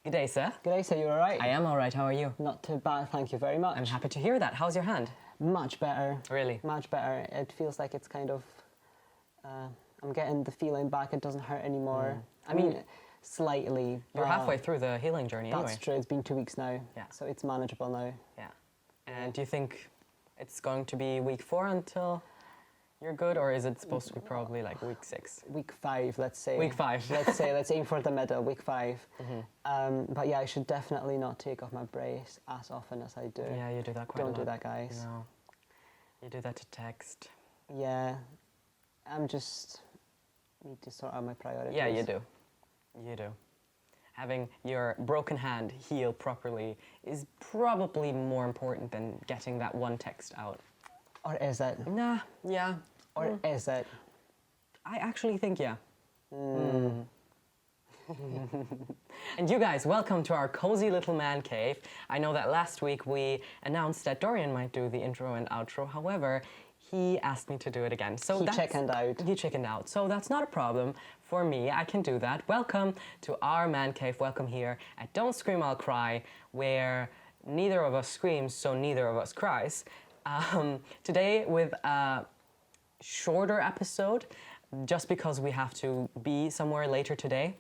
Good day, sir. Good day, sir. You all right? I am all right. How are you? Not too bad, thank you very much. I'm happy to hear that. How's your hand? Much better. Really? Much better. It feels like it's kind of... I'm getting the feeling back. It doesn't hurt anymore. I mean, slightly. You're halfway through the healing journey anyway. That's true. It's been 2 weeks now. Yeah. So it's manageable now. Yeah. And do you think it's going to be week 4 until you're good, or is it supposed to be probably like week 6? Week 5, let's say. Week 5. Let's aim for the middle, week 5. But yeah, I should definitely not take off my brace as often as I do. Yeah, you do that quite a lot. Don't do that, guys. No. You do that to text. Yeah. I'm just... need to sort out my priorities. Yeah, you do. You do. Having your broken hand heal properly is probably more important than getting that one text out. Or is it? Nah, yeah. Or is it? I actually think, yeah. And you guys, welcome to our cozy little man cave. I know that last week we announced that Dorian might do the intro and outro. However, he asked me to do it again. So He chickened out. He chickened out. So that's not a problem for me. I can do that. Welcome to our man cave. Welcome here at Don't Scream, I'll Cry, where neither of us screams, so neither of us cries. Today with a shorter episode, just because we have to be somewhere later today.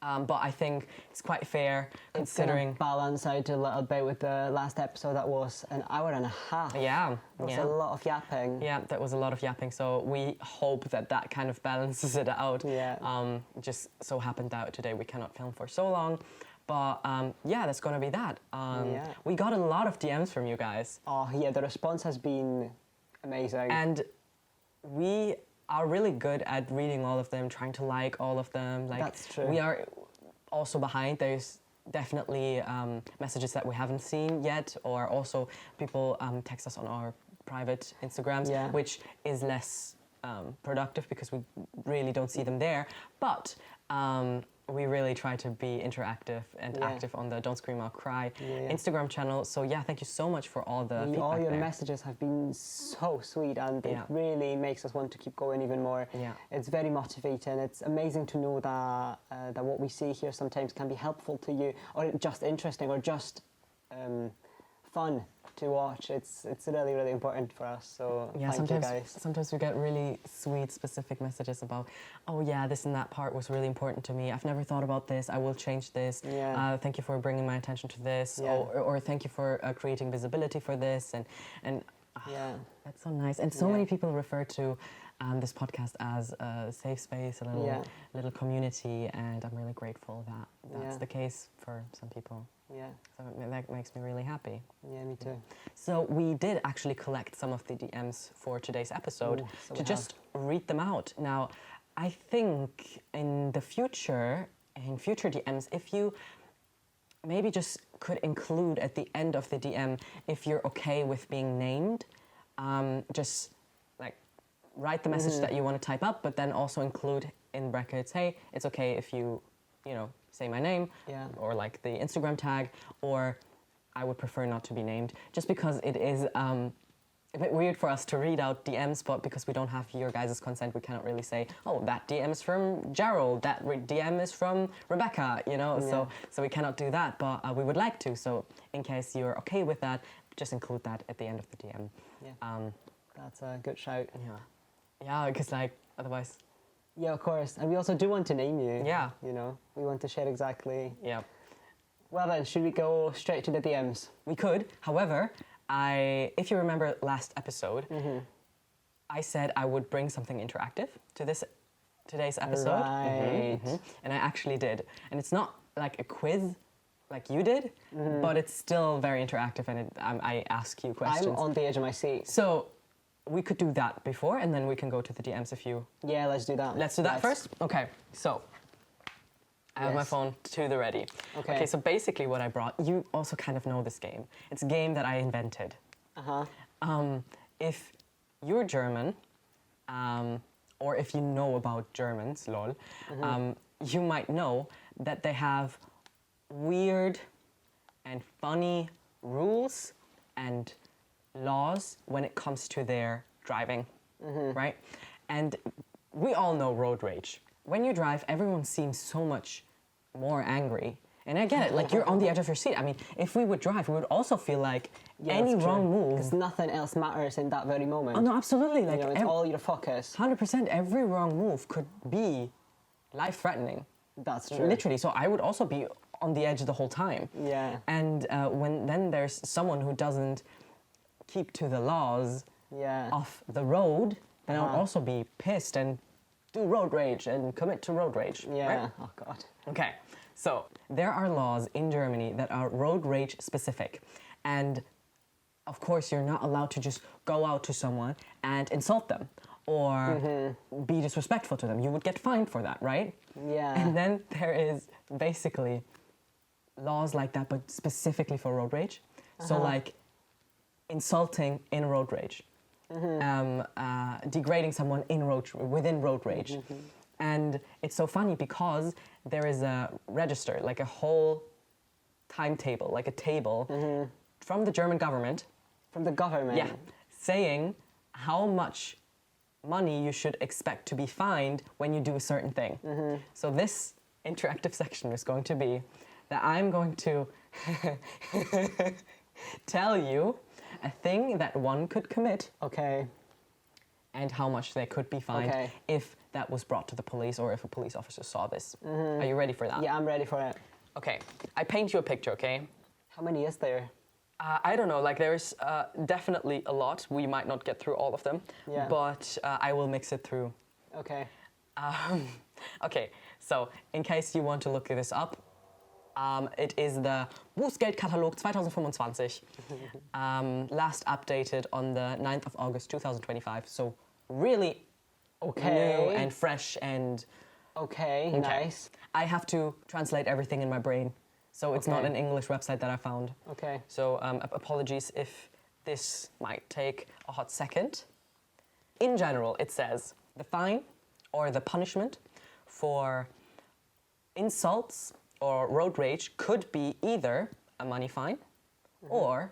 But I think it's quite fair considering... It's gonna balance out a little bit with the last episode that was an hour and a half. Yeah. It was a lot of yapping. Yeah, that was a lot of yapping, so we hope that that kind of balances it out. Yeah. Just so happened that today we cannot film for so long. But yeah, that's gonna be that. Yeah. We got a lot of DMs from you guys. Oh yeah, the response has been amazing. And we are really good at reading all of them, trying to like all of them. Like, that's true. We are also behind. There's definitely messages that we haven't seen yet, or also people text us on our private Instagrams, which is less productive because we really don't see them there. But we really try to be interactive and active on the Don't Scream, I'll Cry Instagram channel. So yeah, thank you so much for all the feedback all your there. messages have been so sweet, and it really makes us want to keep going even more. Yeah. It's very motivating. It's amazing to know that that what we see here sometimes can be helpful to you, or just interesting, or just fun to watch. It's really, really important for us. So yeah, thank you guys. Sometimes we get really sweet, specific messages about, oh yeah, this and that part was really important to me. I've never thought about this. I will change this. Yeah. Thank you for bringing my attention to this. Yeah. Or thank you for creating visibility for this. And yeah, that's so nice. And so many people refer to this podcast as a safe space, a little community, and I'm really grateful that that's the case for some people. Yeah. So that makes me really happy. Yeah, me too. So we did actually collect some of the DMs for today's episode to just read them out. Now, I think in the future, in future DMs, if you maybe just could include at the end of the DM, if you're okay with being named, just like write the message that you want to type up, but then also include in brackets, hey, it's okay if you know, say my name, or like the Instagram tag, or I would prefer not to be named, just because it is a bit weird for us to read out DMs, but because we don't have your guys' consent, we cannot really say, oh, that DM is from Gerald, that DM is from Rebecca, you know, so we cannot do that, but we would like to, so in case you're okay with that, just include that at the end of the DM. Yeah, that's a good shout. Yeah, because like, otherwise... Yeah, of course. And we also do want to name you. Yeah. You know, we want to share exactly. Yeah. Well then, should we go straight to the DMs? We could. However, if you remember last episode, I said I would bring something interactive to today's episode. Right. And I actually did. And it's not like a quiz like you did, but it's still very interactive, and I ask you questions. I'm on the edge of my seat. So we could do that before, and then we can go to the DMs if you... Yeah, let's do that. Let's do that first? Okay, so I have my phone to the ready. Okay, so basically what I brought, you also kind of know this game. It's a game that I invented. If you're German, or if you know about Germans, lol, you might know that they have weird and funny rules and laws when it comes to their driving, right? And we all know road rage. When you drive, everyone seems so much more angry, And I get it, like you're on the edge of your seat. I mean, if we would drive, we would also feel like any wrong move. Because nothing else matters in that very moment. Oh no, absolutely. Like it's all your focus. 100%. Every wrong move could be life-threatening. That's true. Literally. So I would also be on the edge the whole time. Yeah. And when then there's someone who doesn't keep to the laws of the road, then I would also be pissed and do road rage and commit to road rage. Yeah. Right? Oh God. Okay. So there are laws in Germany that are road rage specific, and of course you're not allowed to just go out to someone and insult them or be disrespectful to them. You would get fined for that, right? Yeah. And then there is basically laws like that, but specifically for road rage. So like insulting in road rage, degrading someone within road rage. And it's so funny because there is a register, like a whole timetable, like a table from the German government. From the government? Yeah, saying how much money you should expect to be fined when you do a certain thing. So this interactive section is going to be that I'm going to tell you a thing that one could commit. Okay. And how much they could be fined if that was brought to the police or if a police officer saw this. Are you ready for that? Yeah, I'm ready for it. Okay, I paint you a picture, okay? How many is there? I don't know, like there's definitely a lot. We might not get through all of them, but I will mix it through. Okay. Okay, so in case you want to look this up, it is the Bußgeldkatalog 2025, last updated on the 9th of August 2025. So really new and fresh and... Okay, nice. I have to translate everything in my brain, so it's not an English website that I found. Okay. So apologies if this might take a hot second. In general, it says the fine or the punishment for insults or road rage could be either a money fine or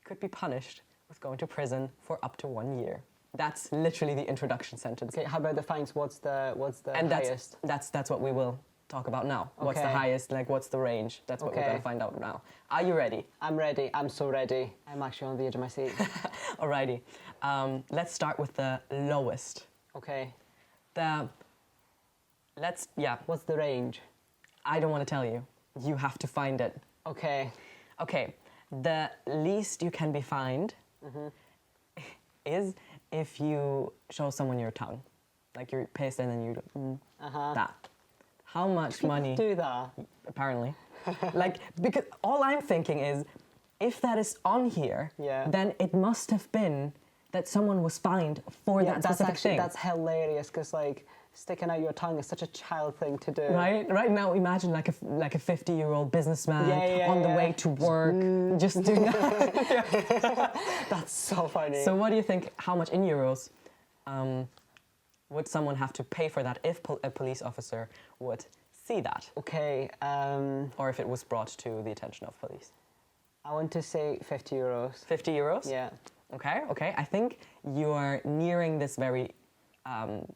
could be punished with going to prison for up to 1 year. That's literally the introduction sentence. Okay, how about the fines? What's the And highest? that's what we will talk about now. What's the highest, like what's the range? That's what we're going to find out now. Are you ready? I'm ready. I'm so ready. I'm actually on the edge of my seat. Alrighty. Let's start with the lowest. Okay. What's the range? I don't want to tell you. You have to find it. Okay. Okay. The least you can be fined is if you show someone your tongue. Like you're pissed and then you that. How much money? Do that. Apparently. Like, because all I'm thinking is, if that is on here, then it must have been that someone was fined for that specific thing. That's hilarious, because like sticking out your tongue is such a child thing to do. Right now, imagine like a 50-year-old businessman on the way to work, just doing that. That's so funny. So what do you think? How much in euros would someone have to pay for that if a police officer would see that? Okay. Or if it was brought to the attention of police? I want to say 50 euros. 50 euros? Yeah. Okay. I think you are nearing this very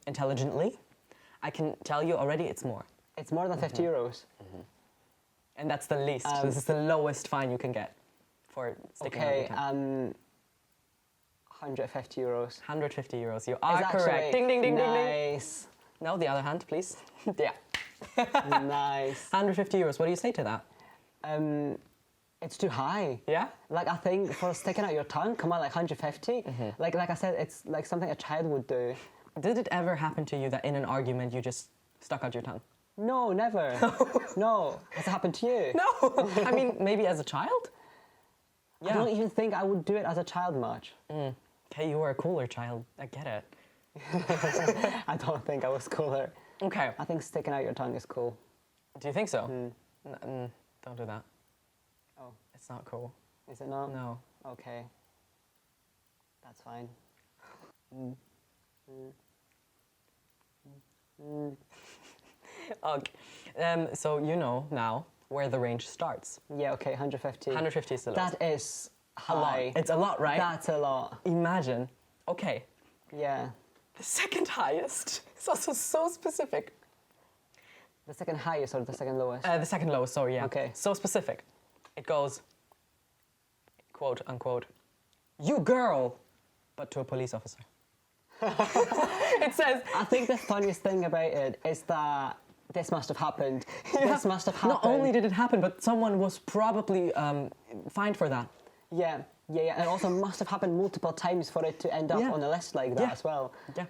intelligently. I can tell you already it's more. It's more than 50 euros? And that's the least. This is the lowest fine you can get for sticking out your tongue. 150 euros. 150 euros. You are correct. Ding, ding, ding, ding, ding. Nice. No, the other hand, please. Yeah. Nice. 150 euros. What do you say to that? It's too high. Yeah? Like, I think for sticking out your tongue, come on, like 150. Like I said, it's like something a child would do. Did it ever happen to you that in an argument you just stuck out your tongue? No, never. No. Has it happened to you? No. I mean, maybe as a child? Yeah. I don't even think I would do it as a child much. Okay, you were a cooler child. I get it. I don't think I was cooler. Okay. I think sticking out your tongue is cool. Do you think so? Don't do that. Oh. It's not cool. Is it not? No. Okay. That's fine. Okay. So you know now where the range starts. Yeah, okay, 150. 150 is the lowest. That is high. A lot. It's a lot, right? That's a lot. Imagine. Okay. Yeah. The second highest is also so specific. The second highest or the second lowest? The second lowest, sorry, yeah. Okay. So specific. It goes, quote unquote, "You girl," but to a police officer. It says... I think the funniest thing about it is that this must have happened. Yeah. This must have happened. Not only did it happen, but someone was probably fined for that. Yeah, and it also must have happened multiple times for it to end up Yeah. on a list like that Yeah. as well. Yeah.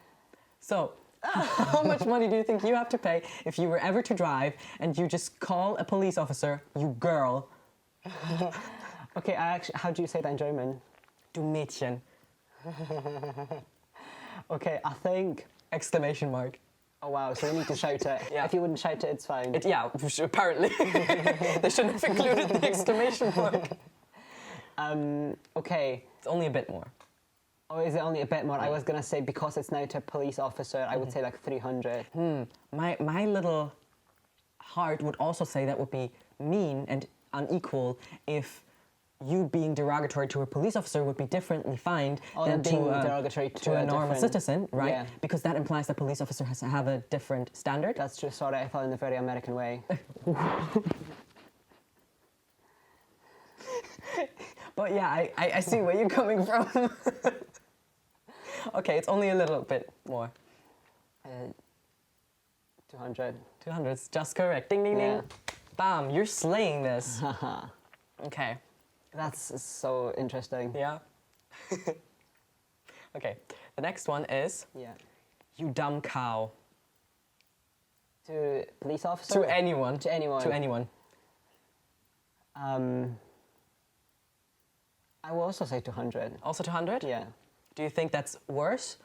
So, how much money do you think you have to pay if you were ever to drive and you just call a police officer, "You girl"? Okay, how do you say that in German? Du Mädchen. Okay, I think... Exclamation mark. Oh wow, so we need to shout it. Yeah. If you wouldn't shout it, it's fine. Yeah, apparently. They shouldn't have included the exclamation mark. Okay. It's only a bit more. Oh, is it only a bit more? I was going to say, because it's now to a police officer, I would say like 300. My little heart would also say that would be mean and unequal if you being derogatory to a police officer would be differently fined than being to derogatory to a a normal different- citizen, right? Yeah. Because that implies that police officer has to have a different standard. That's true. Sorry, I thought in a very American way. But yeah, I see where you're coming from. Okay, it's only a little bit more. 200. 200 is just correct. Ding, ding, Yeah. ding. Bam, you're slaying this. Okay, That's so interesting. yeah. Okay, the next one is, Yeah. "You dumb cow." To police officer? To anyone. To anyone. To anyone. I will also say 200. Also 200? Yeah. Do you think that's worse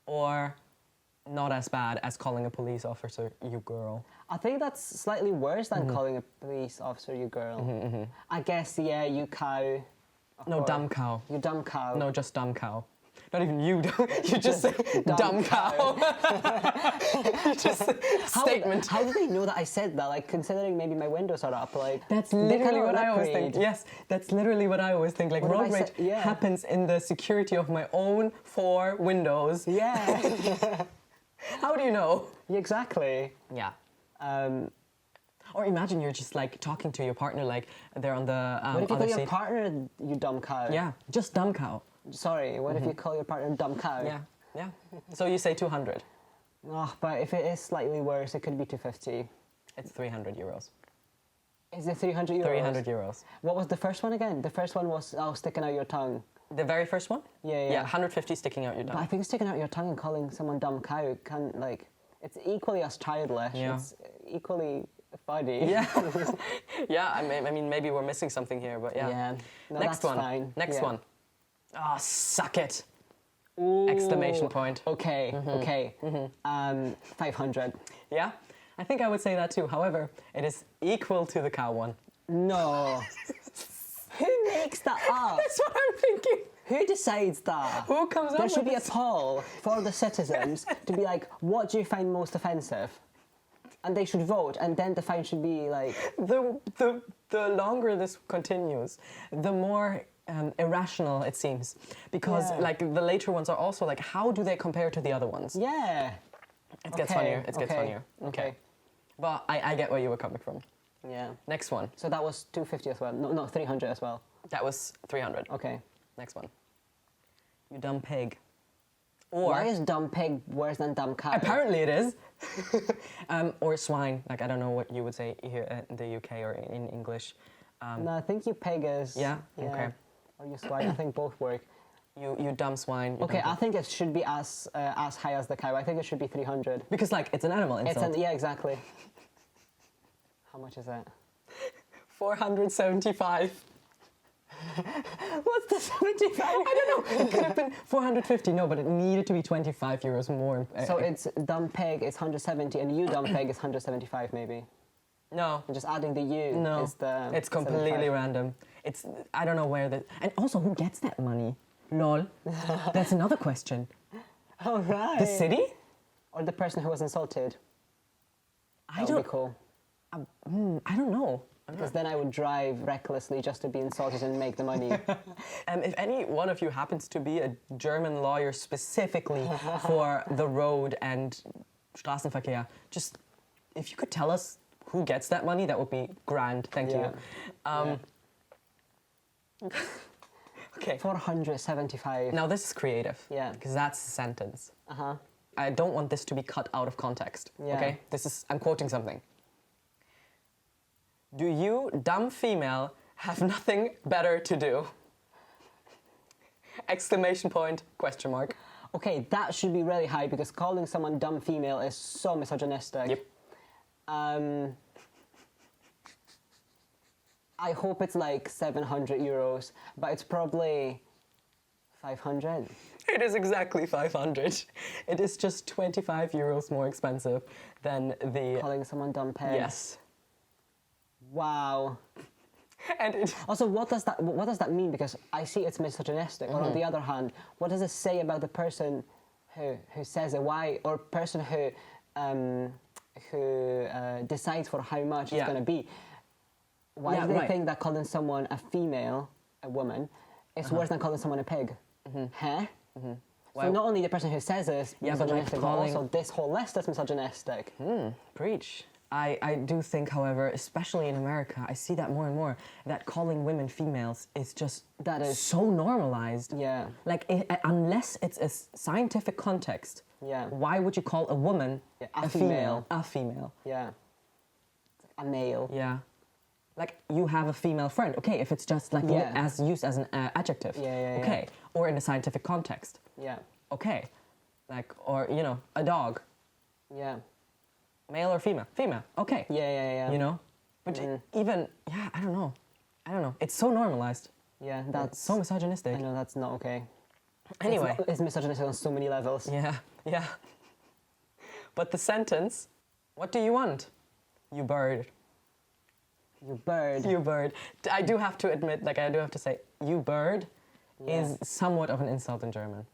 or not as bad as calling a police officer "you girl"? I think that's slightly worse than calling a police officer you girl. I guess, yeah, you cow. of No, course. dumb cow. You dumb cow. No, just dumb cow. Not even you, you just say dumb cow. You just say statement. How did they know that I said that? Like, considering maybe my windows are up, like... That's they literally cannot what I lip always think. read. Yes, that's literally what I always think. Like, What if road I rage said- yeah. happens in the security of my own four windows. Yeah. How do you know? Exactly. Yeah. Um, Or imagine you're just like talking to your partner, like they're on the what if you other call your seat. partner you dumb cow? Yeah, just dumb cow. Sorry, what if you call your partner dumb cow? Yeah, yeah. So you say 200. Oh, but if it is slightly worse, it could be 250. It's 300 euros. Is it 300 euros? 300 euros. What was the first one again? The first one was, sticking out your tongue. The very first one? Yeah. Yeah, 150 sticking out your But I tongue. think sticking out your tongue and calling someone dumb cow can, like, it's equally as childish. Yeah. It's equally funny. Yeah. Yeah, I mean, maybe we're missing something here, but yeah. Yeah. No, Next that's one. fine. Next Yeah. one. Oh, suck it. Ooh. Exclamation point. Okay, okay. 500. Yeah, I think I would say that too. However, it is equal to the cow one. No. Who makes that up? That's what I'm thinking. Who decides that? Who comes up There should with be a this? poll for the citizens to be like, what do you find most offensive? And they should vote, and then the fine should be like... The longer this continues, the more irrational it seems. Because Yeah. like the later ones are also like, how do they compare to the other ones? Yeah. It gets Okay, funnier. It gets okay, funnier. okay. But I get where you were coming from. Yeah. Next one. So that was 250 as well. No, 300 as well. That was 300. Okay. Next one. You dumb pig. Or Why is dumb pig worse than dumb cow? apparently it is. Or swine. Like I don't know what you would say here in the UK or in English. No, I think you pig is... Yeah? Okay. Or you swine. I think both work. You dumb swine. you Okay, dumb I think it should be as high as the cow. I think it should be 300. because like it's an animal insult. Yeah, exactly. How much is that? 475. What's the 75? I don't know. It could have been 450. No, but it needed to be 25 euros more. So it's dumb pig is 170 and you dumb pig is 175 maybe. no. And just adding the U No, is the... it's completely 75. random. It's I don't know where the and also who gets that money? Lol. That's another question. Oh, right. The city? Or the person who was insulted. I That would don't. be cool. I don't know. Because then I would drive recklessly just to be insulted and make the money. If any one of you happens to be a German lawyer specifically for the road and Straßenverkehr, just if you could tell us who gets that money, that would be grand. Thank you. Okay. 475. Now this is creative. Yeah. Because that's a sentence. Uh-huh. I don't want this to be cut out of context. Yeah. Okay? I'm quoting something. Do you, dumb female, have nothing better to do? Exclamation point, question mark. Okay, that should be really high because calling someone dumb female is so misogynistic. Yep. I hope it's like 700 euros, but it's probably 500. It is exactly 500. It is just 25 euros more expensive than the... Calling someone dumb pig. Yes. Wow. And it... Also, what does that mean? Because I see it's misogynistic. Or on the other hand, what does it say about the person who says it? Why, or person who decides for how much it's going to be? Why do they think that calling someone a female, a woman, is worse than calling someone a pig? Huh? So not only the person who says this misogynistic, but also this whole list is misogynistic. Preach. I do think, however, especially in America, I see that more and more, that calling women females is just so normalized. Yeah. Like, unless it's a scientific context, why would you call a woman a female? A female. Yeah. A male. Yeah. Like, you have a female friend. Okay, if it's just like as used as an adjective. Okay. Or in a scientific context. Yeah. Okay. Like, or, you know, a dog. Yeah. Male or female? Female. Okay. Yeah. You know? But even, I don't know. It's so normalized. Yeah, that's... so misogynistic. I know, that's not okay. Anyway. It's misogynistic on so many levels. Yeah. But the sentence, what do you want? You bird. You bird. You bird. I do have to admit, like, I do have to say, you bird is somewhat of an insult in German.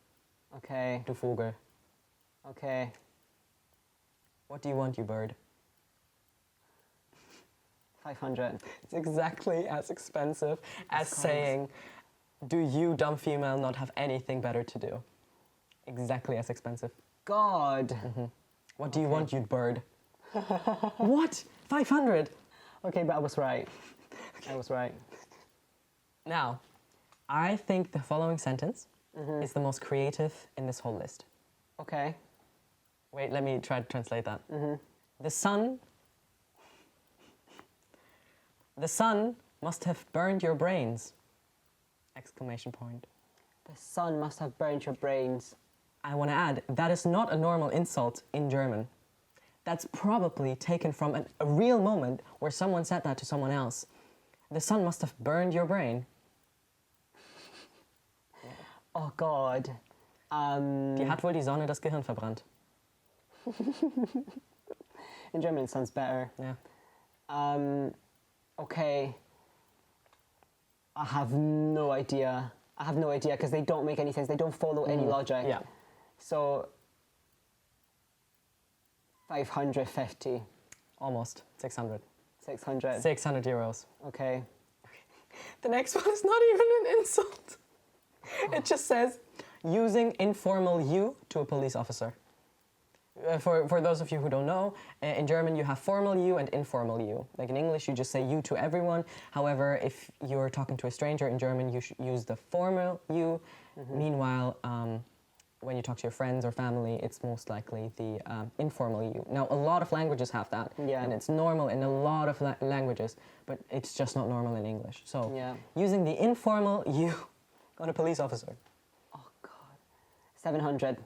Okay. Du Vogel. Okay. What do you want, you bird? 500. It's exactly as expensive as saying, do you, dumb female, not have anything better to do? Exactly as expensive. God. What do you want, you bird? What? 500? Okay, but I was right. I was right. Now, I think the following sentence is the most creative in this whole list. Okay. Wait, let me try to translate that. The sun must have burned your brains! Exclamation point. The sun must have burned your brains. I want to add, that is not a normal insult in German. That's probably taken from a real moment where someone said that to someone else. The sun must have burned your brain. Oh God. Die hat wohl die Sonne das Gehirn verbrannt. In German it sounds better. Yeah. Okay. I have no idea. Because they don't make any sense. They don't follow any logic. Yeah. So 550. Almost. 600. 600. 600 euros. Okay. The next one is not even an insult. It just says, using informal you to a police officer. For those of you who don't know, in German you have formal you and informal you. Like in English you just say you to everyone. However, if you're talking to a stranger in German, you should use the formal you. Meanwhile, when you talk to your friends or family, it's most likely the informal you. Now, a lot of languages have that, and it's normal in a lot of languages, but it's just not normal in English. So, using the informal you on a police officer. Oh God. 700.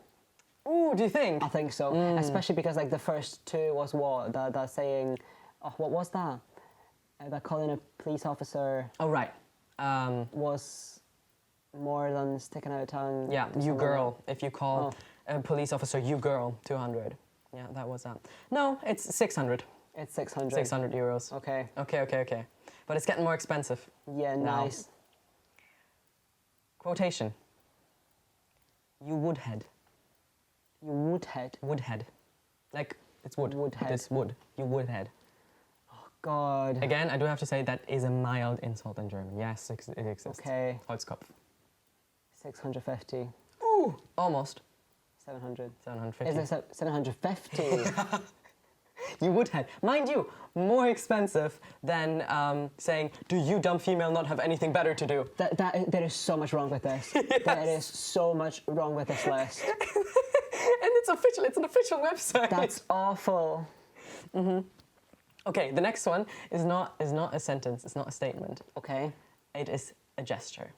Ooh, do you think? I think so, especially because like the first two was what? That saying, oh, what was that? That calling a police officer. Oh, right. Was more than sticking out a tongue. Yeah, you girl. If you call a police officer, you girl, 200. Yeah, that was that. No, it's 600. It's 600. 600 euros. Okay. Okay. But it's getting more expensive. Yeah, nice. Quotation. You woodhead. You woodhead. Woodhead. Like, it's wood. Woodhead. It's wood. You woodhead. Oh, God. Again, I do have to say that is a mild insult in German. Yes, it exists. Okay. Holzkopf. 650. Ooh, almost. 700. 750. Is it 750? You would have. Mind you, more expensive than saying, do you dumb female not have anything better to do? There is so much wrong with this. Yes. There is so much wrong with this list. And it's official, it's an official website. That's awful. Okay, the next one is not a sentence, it's not a statement. Okay. It is a gesture,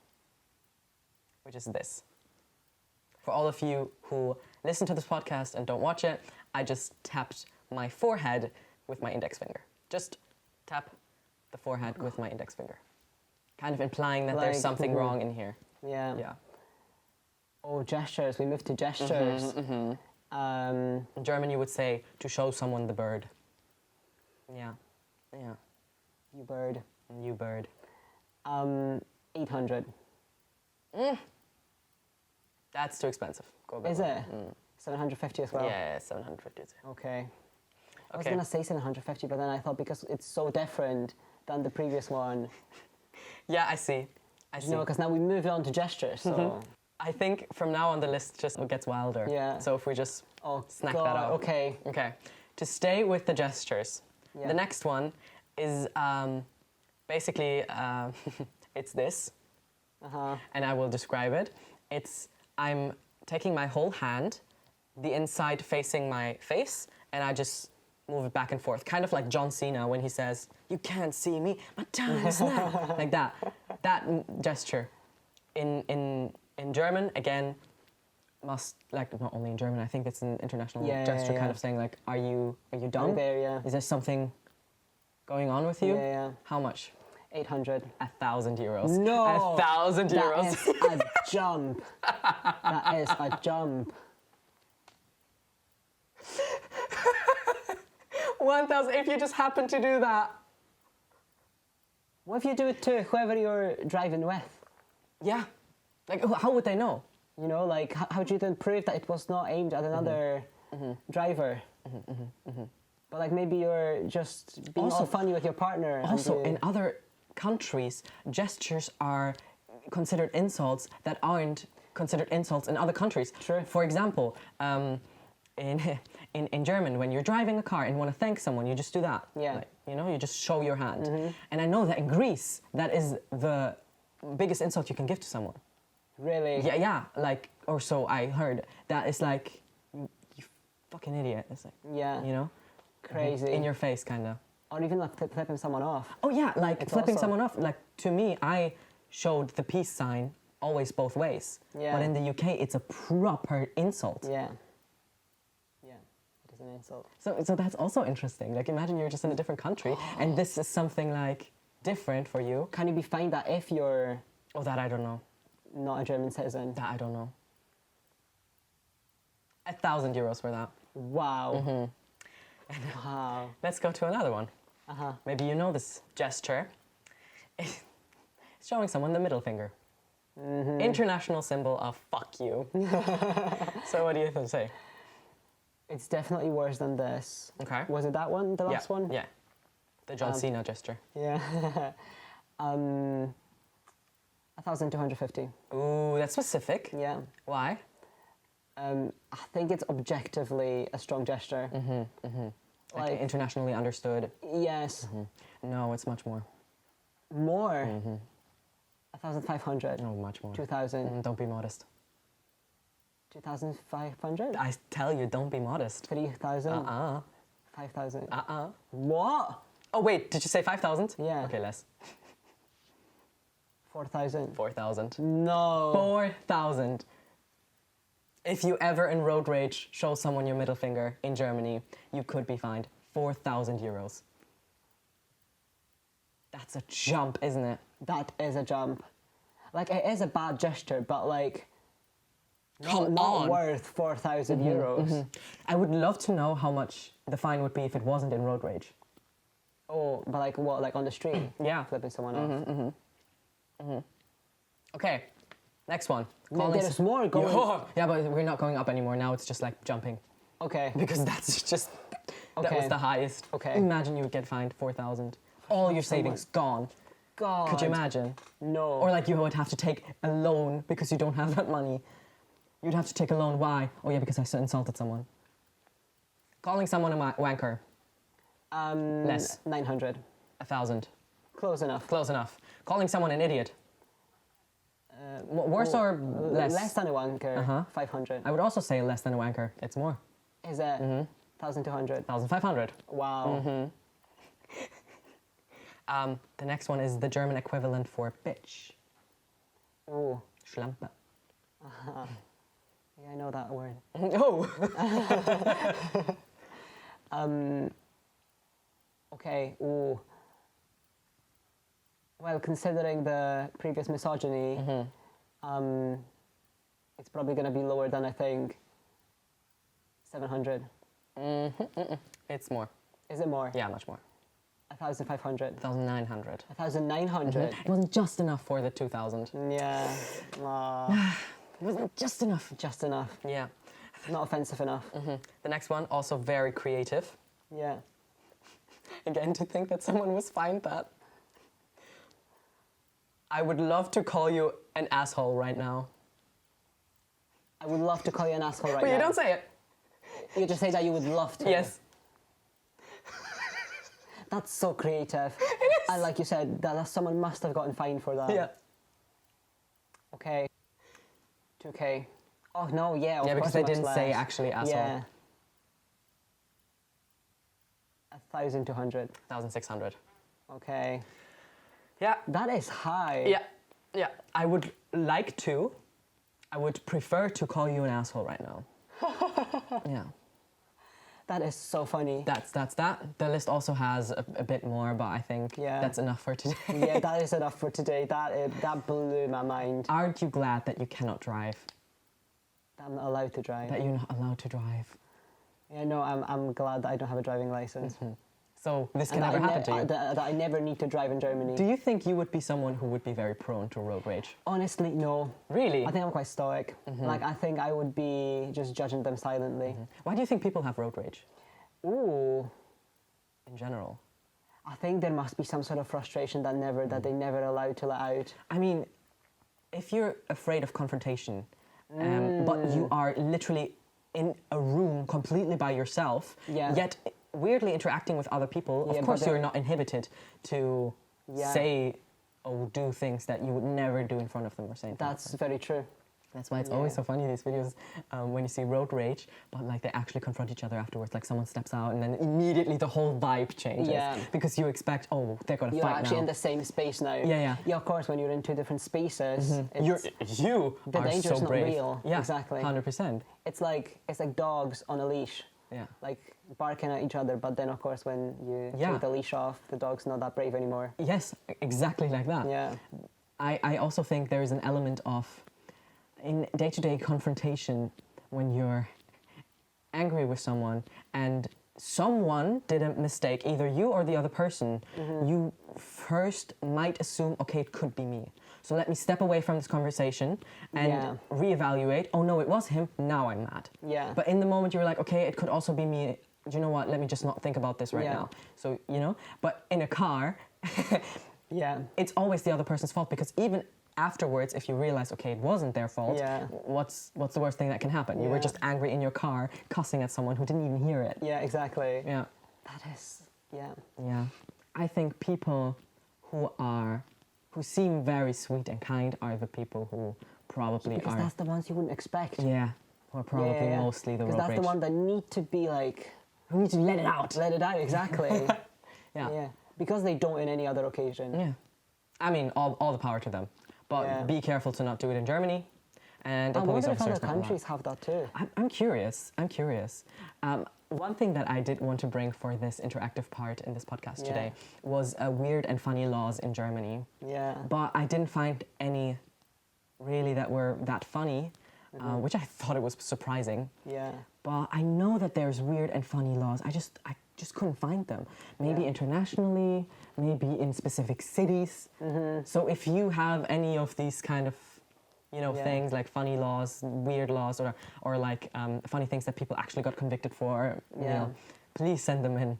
which is this. For all of you who listen to this podcast and don't watch it, I just tapped my forehead with my index finger. Just tap the forehead with my index finger. Kind of implying that there's something wrong in here. Yeah. Yeah. Oh, gestures. We moved to gestures. In German, you would say to show someone the bird. Yeah. Yeah. You bird. You bird. 800. That's too expensive. Go a bit Is lower. it? 750 as well? Yeah, 750. Okay. I was going to say 750, but then I thought because it's so different than the previous one. Yeah, I see. I see. No, because now we moved on to gestures, so... I think from now on the list just gets wilder. Yeah. So if we just snack God, that up. okay. Okay. To stay with the gestures, Yeah. the next one is basically it's this, and I will describe it. It's I'm taking my whole hand, the inside facing my face, and I just move it back and forth, kind of like John Cena when he says, "You can't see me, my time is now," like that. That gesture. In German, again, not only in German, I think it's an international gesture, kind of saying like, are you dumb? There, yeah. Is there something going on with you? Yeah, yeah. How much? 800. 1,000 euros. No! 1,000 euros. That is a jump. That is a jump. 1,000, if you just happen to do that. What if you do it to whoever you're driving with? Yeah. Like, how would they know? You know, like, how do you then prove that it was not aimed at another driver? But, like, maybe you're just being all funny with your partner. Also, in other countries, gestures are considered insults that aren't considered insults in other countries. True. For example, in German, when you're driving a car and want to thank someone, you just do that. Yeah. Like, you know, you just show your hand. And I know that in Greece, that is the biggest insult you can give to someone. Really? Yeah, yeah. Like, or so I heard. That is like, you fucking idiot. It's like, Yeah. you know? Crazy. In your face, kind of. Or even like flipping someone off. Oh yeah, like It's flipping also- someone off. Like, to me, I showed the peace sign always both ways. Yeah. But in the UK, it's a proper insult. Yeah. Yeah. It is an insult. So that's also interesting. Like, imagine you're just in a different country and this is something like different for you. Can you be fined that if you're Oh, that I don't know. not a German citizen? That I don't know. 1,000 euros for that. Wow. Wow. Let's go to another one. Maybe you know this gesture. It's showing someone the middle finger. International symbol of fuck you. So what do you say? It's definitely worse than this. Okay. Was it that one, the last one? Yeah. The John Cena gesture. Yeah. 1,250. Ooh, that's specific. Yeah. Why? I think it's objectively a strong gesture. Like internationally understood. Yes. No, it's much more. More. 1,500. No, much more. 2,000. Don't be modest. 2,500. I tell you, don't be modest. 3,000. 5,000. What? Oh wait, did you say 5,000? Yeah. Okay, less. 4,000. 4,000. No. 4,000. If you ever in road rage show someone your middle finger in Germany, you could be fined 4,000 euros. That's a jump, isn't it? That is a jump. Like, it is a bad gesture, but like, Come not on. worth 4,000 euros. I would love to know how much the fine would be if it wasn't in road rage. Oh, but like what? Like on the street? Yeah. Flipping someone off. Okay, next one. No, there's more going. Yeah, but we're not going up anymore. Now it's just like jumping. Okay. Because that's just, that Okay. was the highest. Okay. Imagine you would get fined 4,000. All your savings gone. God. Could you imagine? No. Or like you would have to take a loan because you don't have that money. You'd have to take a loan. Why? Oh yeah, because I insulted someone. Calling someone a wanker. Less. 900. 1,000. Close enough. Close enough. Calling someone an idiot. Worse or less? Less than a wanker. 500. I would also say less than a wanker. It's more. Is it? 1,200. 1,500. Wow. The next one is the German equivalent for bitch. Ooh. Schlampe. Yeah, I know that word. Oh! Okay. Ooh. Well, considering the previous misogyny, it's probably going to be lower than I think 700. It's more. Is it more? Yeah, much more. 1,500. 1,900. 1,900. It wasn't just enough for the 2,000. Yeah. Aw, It wasn't just enough. just enough. Yeah. Not offensive enough. The next one, also very creative. Yeah. Again, to think that someone was find that. I would love to call you an asshole right now. I would love to call you an asshole right But now. you don't say it. You just say that you would love to. Yes. That's so creative. And like you said, that someone must have gotten fined for that. Yeah. Okay. 2K. Oh no, yeah. Of Yeah, because course they much didn't less. say actually asshole. Yeah. 1,200. 1,600. Okay. Yeah. That is high. Yeah. Yeah. I would like to. I would prefer to call you an asshole right now. Yeah. That is so funny. That's that. The list also has a bit more, but I think that's enough for today. Yeah, that is enough for today. That blew my mind. Aren't you glad that you cannot drive? I'm not allowed to drive. That you're not allowed to drive? Yeah, no, I'm glad that I don't have a driving license. So this can And never happen to you. that I never need to drive in Germany. Do you think you would be someone who would be very prone to road rage? Honestly, no. Really? I think I'm quite stoic. Like, I think I would be just judging them silently. Why do you think people have road rage Ooh. in general? I think there must be some sort of frustration that they never allowed to let out. I mean, if you're afraid of confrontation, but you are literally in a room completely by yourself, yet weirdly interacting with other people, of course you're not inhibited to say or do things that you would never do in front of them or say. That's very true. That's why it's always so funny, these videos, when you see road rage, but like they actually confront each other afterwards, like someone steps out and then immediately the whole vibe changes. Yeah. Because you expect, oh, they're going to You're fight actually now. in the same space now. Yeah. Yeah, of course, when you're in two different spaces, You the are danger's so not brave. real. Yeah, Exactly. 100%. It's like dogs on a leash. Yeah. Like barking at each other, but then of course when you take the leash off, the dog's not that brave anymore. Yes, exactly like that. Yeah. I also think there is an element of, in day-to-day confrontation, when you're angry with someone and someone did a mistake, either you or the other person, you first might assume, okay, it could be me. So let me step away from this conversation and reevaluate. Oh no, it was him. Now I'm mad. Yeah. But in the moment you're like, okay, it could also be me. Do you know what? Let me just not think about this right now. So, but in a car, it's always the other person's fault, because even afterwards, if you realize, okay, it wasn't their fault, what's the worst thing that can happen? You were just angry in your car, cussing at someone who didn't even hear it. Yeah, exactly. Yeah. That is, Yeah. I think people who seem very sweet and kind are the people who probably because that's the ones you wouldn't expect. Yeah. Who are probably mostly the road Because that's rage. the one that need to be like... Who need to let it out. Let it out, exactly. Yeah. Because they don't in any other occasion. Yeah. I mean, all the power to them. But be careful to not do it in Germany. And the I police wonder if other officers not allowed. countries have that too. I'm curious. One thing that I did want to bring for this interactive part in this podcast today was weird and funny laws in Germany. Yeah. But I didn't find any really that were that funny, which I thought it was surprising. Yeah. But I know that there's weird and funny laws. I just couldn't find them. Maybe internationally, maybe in specific cities. So if you have any of these kind of things like funny laws, weird laws, or like funny things that people actually got convicted for, please send them in,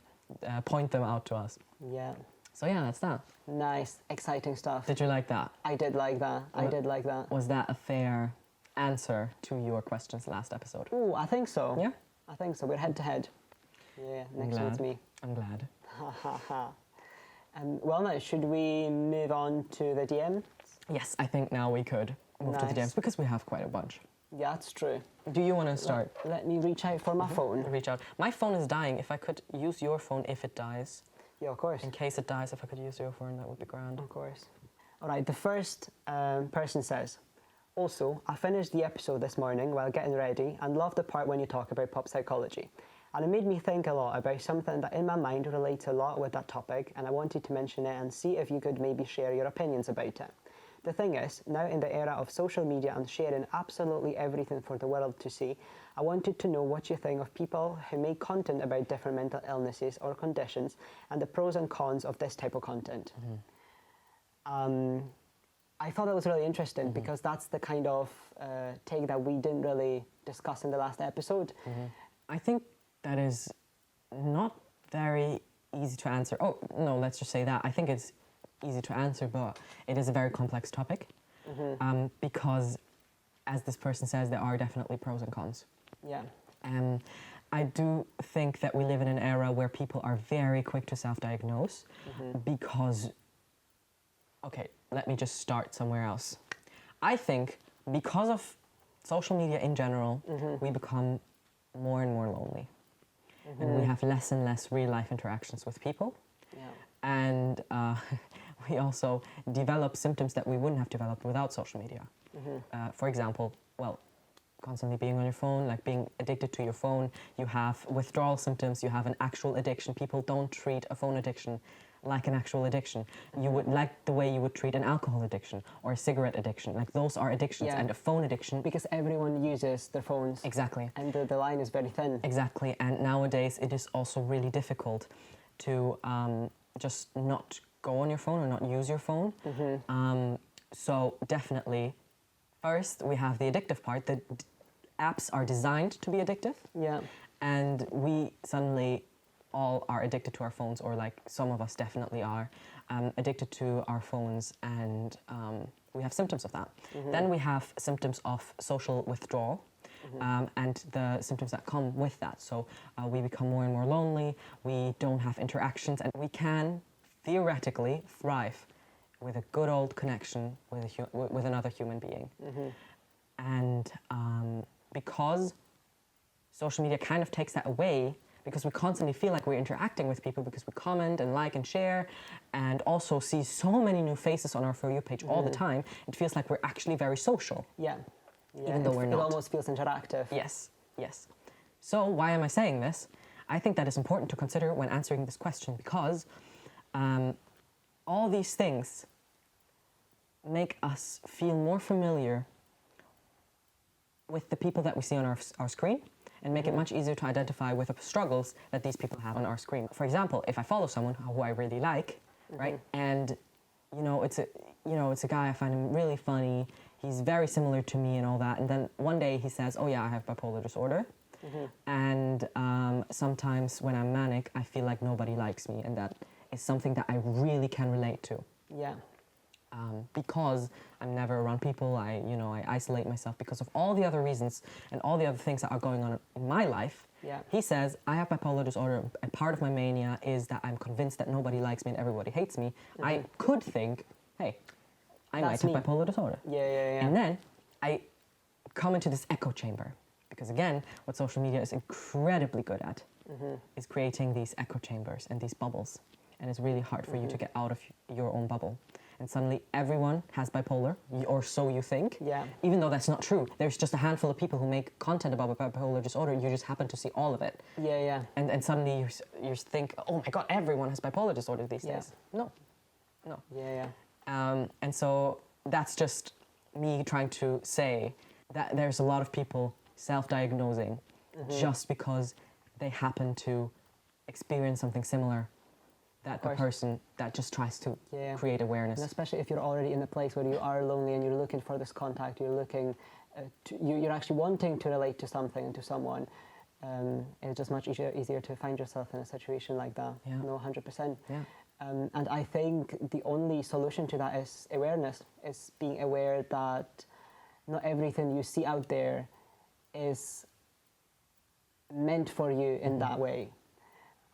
point them out to us. Yeah. So yeah, that's that. Nice, exciting stuff. Did you like that? I did like that. I did like that. Was that a fair answer to your questions last episode? Ooh, I think so. Yeah? I think so. We're head to head. Yeah, next one's me. I'm glad. Well, now, should we move on to the DM? Yes, I think now we could move to the Nice. DMs because we have quite a bunch. Yeah, that's true. Do you want to start? Let me reach out for my phone. Reach out. My phone is dying. If I could use your phone if it dies. Yeah, of course. In case it dies, if I could use your phone, that would be grand. Of course. All right, the first person says, also, I finished the episode this morning while getting ready and loved the part when you talk about pop psychology. And it made me think a lot about something that in my mind relates a lot with that topic, and I wanted to mention it and see if you could maybe share your opinions about it. The thing is, now in the era of social media and sharing absolutely everything for the world to see, I wanted to know what you think of people who make content about different mental illnesses or conditions and the pros and cons of this type of content. I thought that was really interesting because that's the kind of take that we didn't really discuss in the last episode. I think that is not very easy to answer. Oh, no, let's just say that. I think it's easy to answer, but it is a very complex topic because, as this person says, there are definitely pros and cons. Yeah. I do think that we live in an era where people are very quick to self-diagnose because, okay, let me just start somewhere else. I think because of social media in general, we become more and more lonely. And we have less and less real-life interactions with people. Yeah. And we also develop symptoms that we wouldn't have developed without social media. For example, well, constantly being on your phone, like being addicted to your phone, you have withdrawal symptoms, you have an actual addiction. People don't treat a phone addiction like an actual addiction. You would like the way you would treat an alcohol addiction or a cigarette addiction. Like those are addictions, and a phone addiction. Because everyone uses their phones. Exactly. And the line is very thin. Exactly, and nowadays it is also really difficult to just not go on your phone or not use your phone. So definitely, first we have the addictive part. The apps are designed to be addictive. Yeah. And we suddenly all are addicted to our phones, or like some of us definitely are addicted to our phones, and we have symptoms of that. Then we have symptoms of social withdrawal. And the symptoms that come with that. So we become more and more lonely, we don't have interactions, and we can theoretically thrive with a good old connection with another human being. And because social media kind of takes that away, because we constantly feel like we're interacting with people, because we comment and like and share, and also see so many new faces on our For You page all the time, it feels like we're actually very social. Yeah. Even though we're not. It almost feels interactive. Yes, yes. So why am I saying this? I think that is important to consider when answering this question, because all these things make us feel more familiar with the people that we see on our screen, and make it much easier to identify with the struggles that these people have on our screen. For example, if I follow someone who I really like, right, and it's a guy, I find him really funny, he's very similar to me and all that, and then one day he says, oh yeah, I have bipolar disorder, and sometimes when I'm manic, I feel like nobody likes me, and that is something that I really can relate to. Yeah. Because I'm never around people, I isolate myself because of all the other reasons and all the other things that are going on in my life. Yeah. He says, I have bipolar disorder, and part of my mania is that I'm convinced that nobody likes me and everybody hates me. I could think, hey, I might have bipolar disorder. Yeah. And then I come into this echo chamber, because again, what social media is incredibly good at is creating these echo chambers and these bubbles. And it's really hard for you to get out of your own bubble. And suddenly everyone has bipolar, or so you think. Yeah. Even though that's not true. There's just a handful of people who make content about bipolar disorder, you just happen to see all of it. Yeah. And suddenly you think, oh my God, everyone has bipolar disorder these days. No. Yeah. And so that's just me trying to say that there's a lot of people self-diagnosing just because they happen to experience something similar that the person that just tries to create awareness. And especially if you're already in a place where you are lonely and you're looking for this contact, you're looking, you're actually wanting to relate to something and to someone, it's just much easier to find yourself in a situation like that. Yeah. No, 100%. Yeah. And I think the only solution to that is awareness, is being aware that not everything you see out there is meant for you in that way.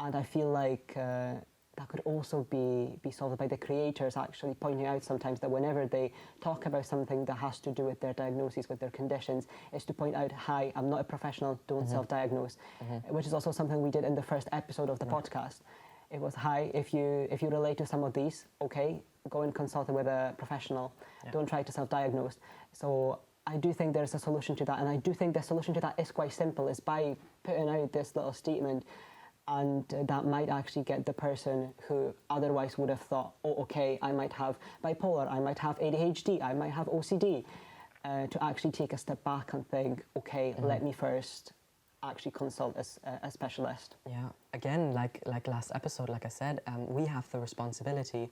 And I feel like that could also be solved by the creators actually pointing out sometimes that whenever they talk about something that has to do with their diagnoses, with their conditions, is to point out, hi, I'm not a professional, don't self-diagnose, which is also something we did in the first episode of the podcast. It was, hi, if you relate to some of these, okay, go and consult with a professional. Don't try to self-diagnose. So I do think there's a solution to that, and I do think the solution to that is quite simple, is by putting out this little statement, and that might actually get the person who otherwise would have thought, oh, okay, I might have bipolar, I might have ADHD, I might have OCD, to actually take a step back and think, okay, let me first actually consult a specialist. Yeah, again, like last episode, like I said, we have the responsibility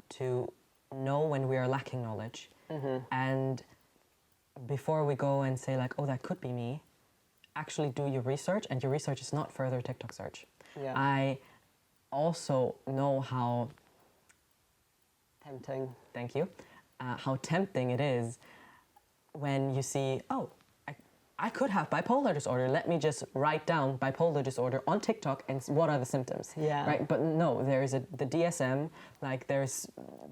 to know when we are lacking knowledge. And before we go and say like, oh, that could be me, actually do your research, and your research is not further TikTok search. Yeah. I also know how tempting. Thank you. How tempting it is when you see, oh, I could have bipolar disorder. Let me just write down bipolar disorder on TikTok and what are the symptoms. Yeah. Right. But no, there's the DSM. Like there's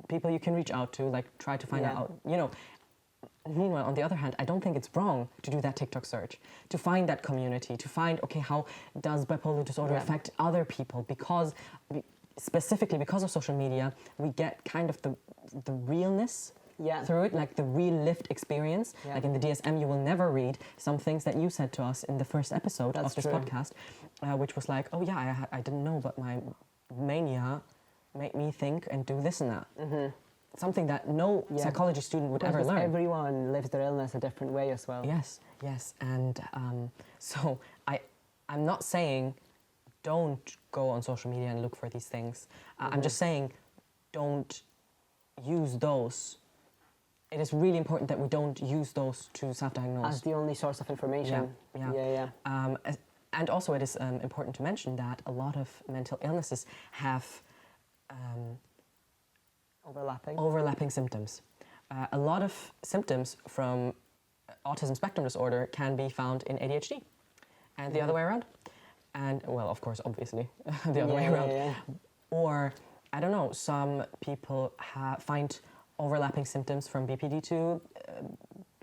people you can reach out to. Like try to find out. You know. Meanwhile, on the other hand, I don't think it's wrong to do that TikTok search, to find that community, to find, okay, how does bipolar disorder affect other people? Because, specifically because of social media, we get kind of the realness through it, like the real lived experience. Like in the DSM, you will never read some things that you said to us in the first episode of this podcast, which was like, oh yeah, I didn't know, but my mania made me think and do this and that. Something that no psychology student would ever learn. Everyone lives their illness a different way as well. Yes, and so I'm not saying don't go on social media and look for these things. I'm just saying don't use those. It is really important that we don't use those to self-diagnose. As the only source of information. Yeah. And also it is important to mention that a lot of mental illnesses have overlapping symptoms. A lot of symptoms from autism spectrum disorder can be found in ADHD, and the other way around. And, well, of course, obviously, the other way around. Or, I don't know, some people find overlapping symptoms from BPD to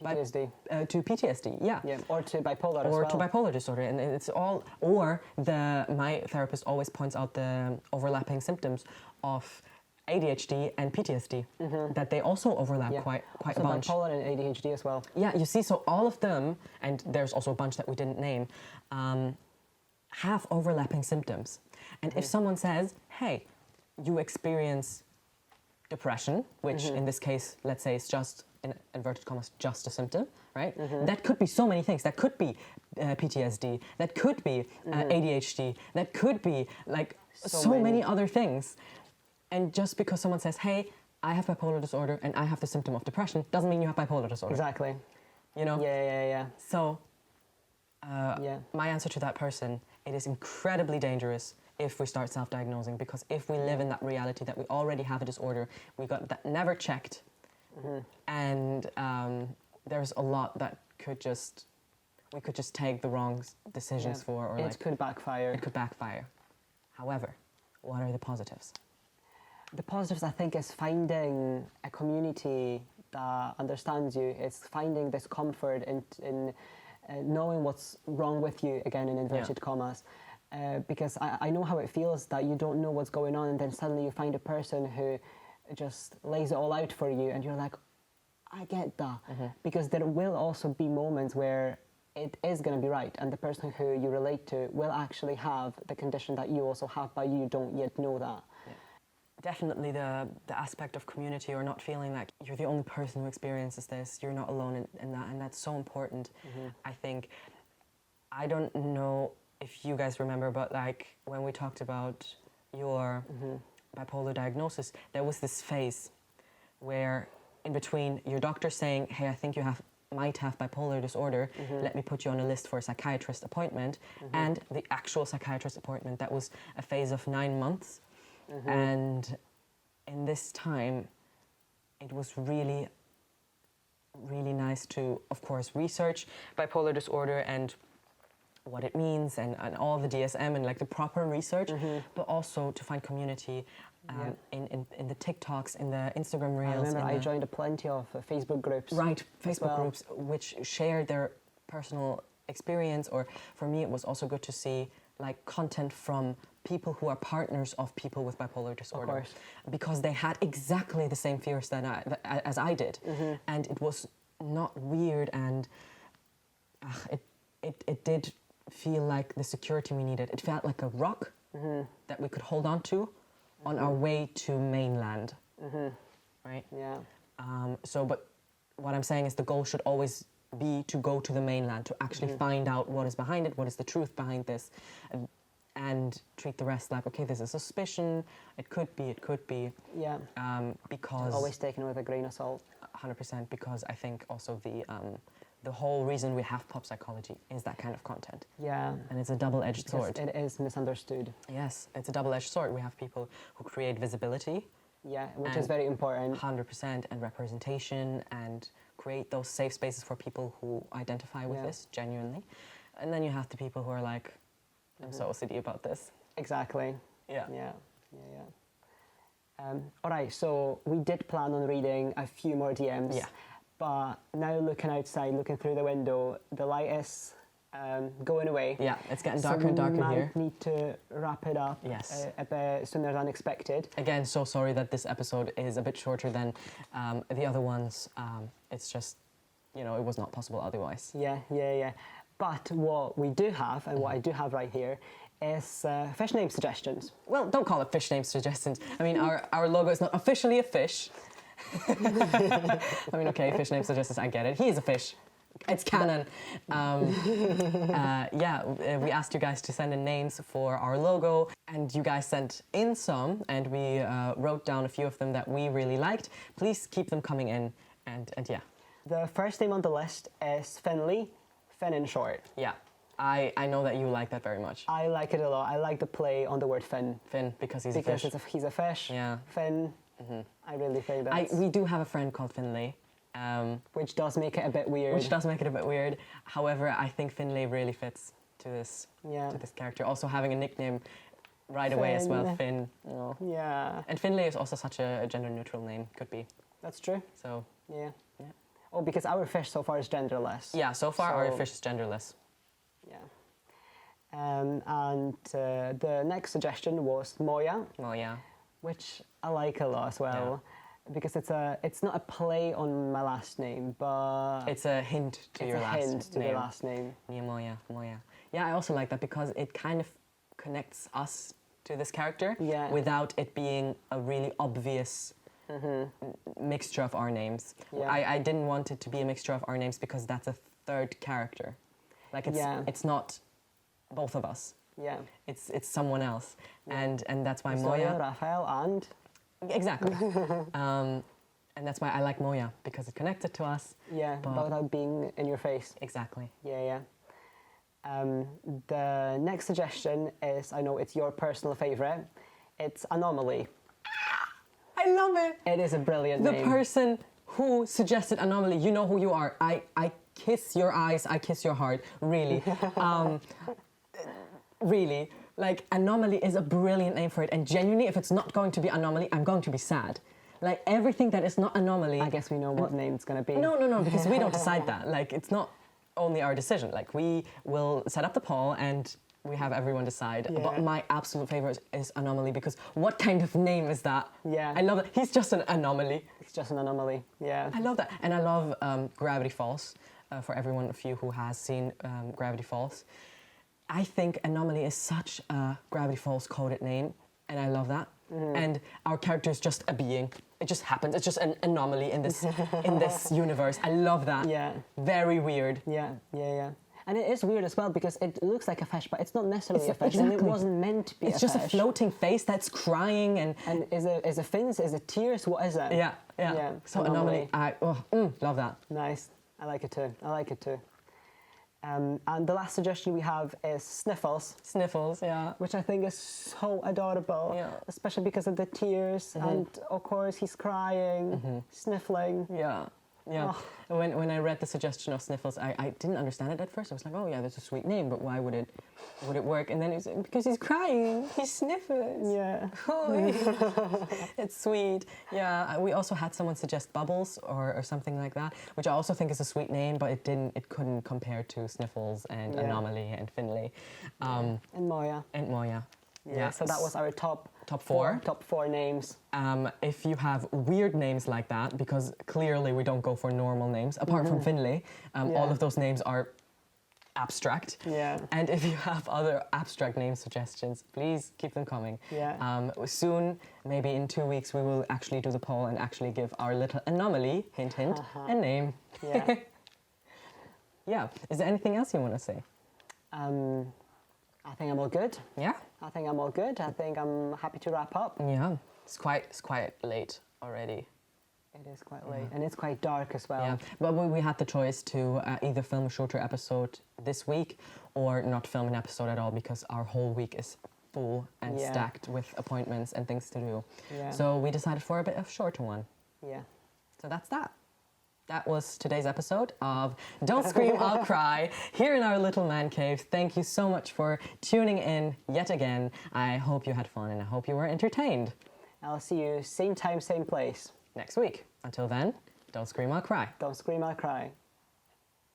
PTSD. To PTSD, yeah. Or to bipolar as well. Or to bipolar disorder, and it's all. Or my therapist always points out the overlapping symptoms of ADHD and PTSD, that they also overlap quite a bunch. So bipolar and ADHD as well. Yeah, you see, so all of them, and there's also a bunch that we didn't name, have overlapping symptoms. And if someone says, hey, you experience depression, which in this case, let's say, is just, in inverted commas, just a symptom, right? That could be so many things. That could be PTSD, that could be ADHD, that could be like so many other things. And just because someone says, hey, I have bipolar disorder and I have the symptom of depression, doesn't mean you have bipolar disorder. Exactly. You know? Yeah. So, my answer to that person, it is incredibly dangerous if we start self-diagnosing, because if we live in that reality that we already have a disorder, we got that never checked, and there's a lot that we could just take the wrong decisions for, or it could backfire. It could backfire. However, what are the positives? The positives, I think, is finding a community that understands you. It's finding this comfort in knowing what's wrong with you, again, in inverted commas. Because I know how it feels that you don't know what's going on, and then suddenly you find a person who just lays it all out for you, and you're like, I get that. Because there will also be moments where it is going to be right, and the person who you relate to will actually have the condition that you also have, but you don't yet know that. Definitely the aspect of community, or not feeling like you're the only person who experiences this, you're not alone in that, and that's so important. I think, I don't know if you guys remember, but like when we talked about your bipolar diagnosis, there was this phase where in between your doctor saying, hey, I think you might have bipolar disorder, let me put you on a list for a psychiatrist appointment, and the actual psychiatrist appointment, that was a phase of 9 months. And in this time, it was really, really nice to, of course, research bipolar disorder and what it means and all the DSM and like the proper research, but also to find community in the TikToks, in the Instagram Reels. I remember I joined plenty of Facebook groups. Right, Facebook groups which share their personal experience, or for me it was also good to see like content from people who are partners of people with bipolar disorder, because they had exactly the same fears as I did, and it was not weird, and it did feel like the security we needed. It felt like a rock that we could hold on to on our way to mainland, right? Yeah. So, but what I'm saying is the goal should always be to go to the mainland, to actually find out what is behind it, what is the truth behind this, and treat the rest like, okay, this is suspicion, it could be. Yeah. Because... Always taken with a grain of salt. 100%, because I think also the whole reason we have pop psychology is that kind of content. Yeah. And it's a double-edged sword. It is misunderstood. Yes, it's a double-edged sword. We have people who create visibility. Yeah, which is very important. 100%, and representation, and create those safe spaces for people who identify with this genuinely. And then you have the people who are like, I'm so OCD about this. Exactly. Yeah. All right, so we did plan on reading a few more DMs. Yeah. But now looking outside, looking through the window, the light is going away. Yeah, it's getting darker and darker here. So we might need to wrap it up a bit sooner than expected. Again, so sorry that this episode is a bit shorter than the other ones. It's just, it was not possible otherwise. Yeah. But what we do have, and what I do have right here, is fish name suggestions. Well, don't call it fish name suggestions. I mean, our logo is not officially a fish. I mean, okay, fish name suggestions, I get it. He is a fish. It's canon. We asked you guys to send in names for our logo, and you guys sent in some, and we wrote down a few of them that we really liked. Please keep them coming in, and yeah. The first name on the list is Finley, Finn in short. Yeah, I know that you like that very much. I like it a lot. I like the play on the word Finn. Finn, because he's a fish. Because he's a fish. Yeah. Finn. I really think that. We do have a friend called Finlay. Which does make it a bit weird. However, I think Finlay really fits to this character. Also having a nickname right away as well, Finn. Oh. Yeah. And Finlay is also such a gender-neutral name, could be. That's true. So. Yeah. Oh, because our fish so far is genderless. Yeah, so far our fish is genderless. Yeah. And the next suggestion was Moya. Moya. Which I like a lot as well. Yeah. Because it's not a play on my last name, but... It's a hint to your last name. It's a hint to the last name. Yeah, Moya. Yeah, I also like that because it kind of connects us to this character without it being a really obvious mixture of our names. Yeah. I didn't want it to be a mixture of our names because that's a third character. Like it's not both of us. Yeah. It's someone else. Yeah. And that's why Moya, Raphael and... Exactly. And that's why I like Moya, because it connects it to us. Yeah, but without being in your face. Exactly. Yeah. The next suggestion is, I know it's your personal favourite, it's Anomaly. I love it. It is a brilliant name. The person who suggested Anomaly, you know who you are. I kiss your eyes, I kiss your heart, really. Really. Like, Anomaly is a brilliant name for it, and genuinely, if it's not going to be Anomaly, I'm going to be sad. Like, everything that is not Anomaly... I guess we know what name it's going to be. No, because we don't decide that. Like, it's not only our decision. Like, we will set up the poll, and we have everyone decide. Yeah. But my absolute favourite is Anomaly, because what kind of name is that? Yeah. I love it. He's just an anomaly. It's just an anomaly, yeah. I love that. And I love Gravity Falls, for everyone of you who has seen Gravity Falls. I think Anomaly is such a Gravity Falls coded name, and I love that. And our character is just a being. It just happens. It's just an anomaly in this universe. I love that. Yeah. Very weird. Yeah. And it is weird as well because it looks like a fish, but it's not necessarily a fish. Exactly. And it wasn't meant to be a fish. It's just a floating face that's crying and is it fins? Is it tears? What is it? Yeah. So Anomaly. Love that. Nice. I like it too. And the last suggestion we have is Sniffles. Sniffles, yeah. Which I think is so adorable. Yeah. Especially because of the tears and, of course, he's crying, sniffling. Yeah. Yeah. When I read the suggestion of Sniffles, I didn't understand it at first. I was like, oh yeah, that's a sweet name, but why would it work? And then it's because he's crying. He sniffles. Yeah. It's sweet. Yeah. We also had someone suggest Bubbles or something like that, which I also think is a sweet name, but it couldn't compare to Sniffles and Anomaly and Finley. And Moya. And Moya. Yeah. So that was our top four. Top four names. If you have weird names like that, because clearly we don't go for normal names, apart from Finley, all of those names are abstract. Yeah. And if you have other abstract name suggestions, please keep them coming. Yeah. Soon, maybe in 2 weeks, we will actually do the poll and actually give our little Anomaly, hint, hint, a name. Yeah. Yeah. Is there anything else you want to say? I think I'm all good. Yeah? I think I'm all good. I think I'm happy to wrap up. Yeah. It's quite late already. It is quite late, and it's quite dark as well. Yeah, but we had the choice to either film a shorter episode this week or not film an episode at all because our whole week is full and stacked with appointments and things to do. Yeah. So we decided for a bit of shorter one. Yeah. So that's that. That was today's episode of Don't Scream, I'll Cry, here in our little man cave. Thank you so much for tuning in yet again. I hope you had fun and I hope you were entertained. I'll see you same time, same place. Next week. Until then, don't scream, I'll cry. Don't scream, I'll cry.